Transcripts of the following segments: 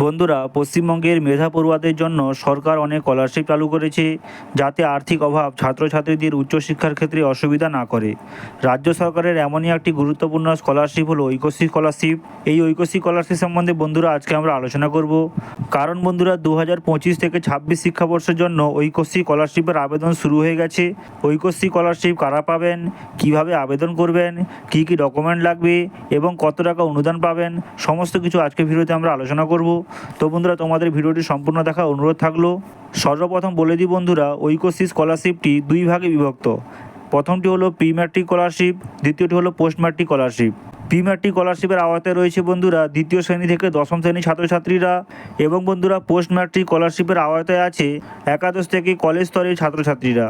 বন্ধুরা, পশ্চিমবঙ্গের মেধা পড়ুয়াদের জন্য সরকার অনেক স্কলারশিপ চালু করেছে, যাতে আর্থিক অভাব ছাত্রছাত্রীদের উচ্চশিক্ষার ক্ষেত্রে অসুবিধা না করে। রাজ্য সরকারের এমনই একটি গুরুত্বপূর্ণ স্কলারশিপ হলো ঐকশ্রী স্কলারশিপ। এই ঐকশ্রী স্কলারশিপ সম্বন্ধে বন্ধুরা আজকে আমরা আলোচনা করব। কারণ বন্ধুরা, 2025 থেকে 26 শিক্ষাবর্ষের জন্য ঐকশ্রী স্কলারশিপের আবেদন শুরু হয়ে গেছে। ঐকশ্রী স্কলারশিপ কারা পাবেন, কিভাবে আবেদন করবেন, কী কী ডকুমেন্ট লাগবে এবং কত টাকা অনুদান পাবেন, সমস্ত কিছু আজকে ভিডিওতে আমরা আলোচনা করব। তো বন্ধুরা, তোমাদের ভিডিওটি সম্পূর্ণ দেখার অনুরোধ থাকলো। সর্বপ্রথম বলে দিই বন্ধুরা, ঐকশ্রী স্কলারশিপটি দুই ভাগে বিভক্ত। প্রথমটি হলো প্রি ম্যাট্রিক স্কলারশিপ, দ্বিতীয়টি হলো post matric scholarship. Pre matric স্কলারশিপের আওতায় রয়েছে বন্ধুরা দ্বিতীয় শ্রেণী থেকে দশম শ্রেণীর ছাত্রছাত্রীরা, এবং বন্ধুরা পোস্ট ম্যাট্রিক স্কলারশিপের আওতায় আছে একাদশ থেকে কলেজ স্তরের ছাত্রছাত্রীরা।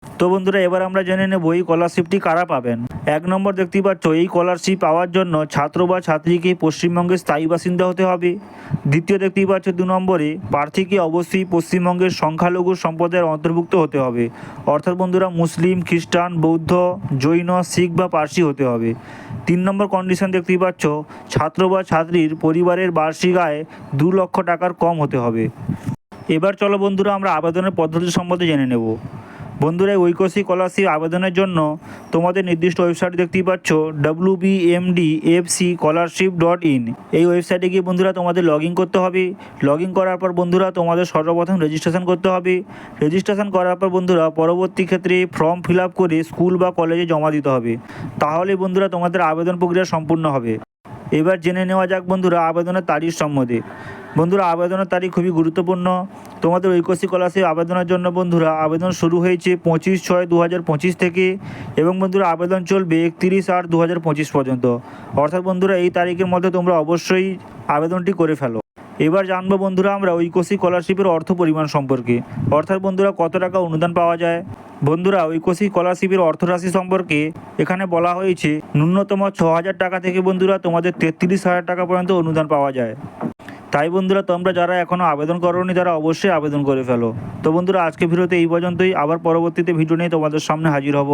তো বন্ধুরা, এবার আমরা জেনে নেব এই স্কলারশিপটি কারা পাবেন। 1 নম্বর দেখতেই পাচ্ছ, এই স্কলারশিপ পাওয়ার জন্য ছাত্র বা ছাত্রীকে পশ্চিমবঙ্গের স্থায়ী বাসিন্দা হতে হবে। দ্বিতীয় দেখতেই পাচ্ছ 2 নম্বরে, প্রার্থীকে অবশ্যই পশ্চিমবঙ্গের সংখ্যালঘু সম্প্রদায়ের অন্তর্ভুক্ত হতে হবে, অর্থাৎ বন্ধুরা মুসলিম, খ্রিস্টান, বৌদ্ধ, জৈন, শিখ বা পার্সি হতে হবে। 3 নম্বর কন্ডিশন দেখতেই পাচ্ছ, ছাত্র বা ছাত্রীর পরিবারের বার্ষিক আয় 2 লক্ষ টাকার কম হতে হবে। এবার চলো বন্ধুরা, আমরা আবেদনের পদ্ধতি সম্বন্ধে জেনে নেব। বন্ধুরা, এই ঐকশ্রী স্কলারশিপ আবেদনের জন্য তোমাদের নির্দিষ্ট ওয়েবসাইট দেখতেই পাচ্ছ, wbmdfcscholarship.in। এই ওয়েবসাইটে গিয়ে বন্ধুরা তোমাদের লগ ইন করতে হবে। লগ ইন করার পর বন্ধুরা তোমাদের সর্বপ্রথম রেজিস্ট্রেশন করতে হবে। রেজিস্ট্রেশন করার পর বন্ধুরা পরবর্তী ক্ষেত্রে ফর্ম ফিল আপ করে স্কুল বা কলেজে জমা দিতে হবে। তাহলে বন্ধুরা তোমাদের আবেদন প্রক্রিয়া সম্পূর্ণ হবে। এবার জেনে নেওয়া যাক বন্ধুরা আবেদনের তারিখ সম্বন্ধে। বন্ধুরা, আবেদনের তারিখ খুবই গুরুত্বপূর্ণ। তোমাদের ঐকশ্রী স্কলারশিপ আবেদনের জন্য বন্ধুরা আবেদন শুরু হয়েছে 25/6/2025 থেকে, এবং বন্ধুরা আবেদন চলবে 31/8/2025 পর্যন্ত। অর্থাৎ বন্ধুরা এই তারিখের মধ্যে তোমরা অবশ্যই আবেদনটি করে ফেলো। এবার জানবো বন্ধুরা আমরা ঐকশ্রী স্কলারশিপের অর্থ পরিমাণ সম্পর্কে, অর্থাৎ বন্ধুরা কত টাকা অনুদান পাওয়া যায়। বন্ধুরা, ঐকশ্রী স্কলারশিপের অর্থরাশি সম্পর্কে এখানে বলা হয়েছে ন্যূনতম 6,000 টাকা থেকে বন্ধুরা তোমাদের 33,000 টাকা পর্যন্ত অনুদান পাওয়া যায়। তাই বন্ধুরা, তোমরা যারা এখনও আবেদন করোনি তারা অবশ্যই আবেদন করে ফেলো। তো বন্ধুরা, আজকে ভিডিওতে এই পর্যন্তই। আবার পরবর্তীতে ভিডিও নিয়ে তোমাদের সামনে হাজির হব।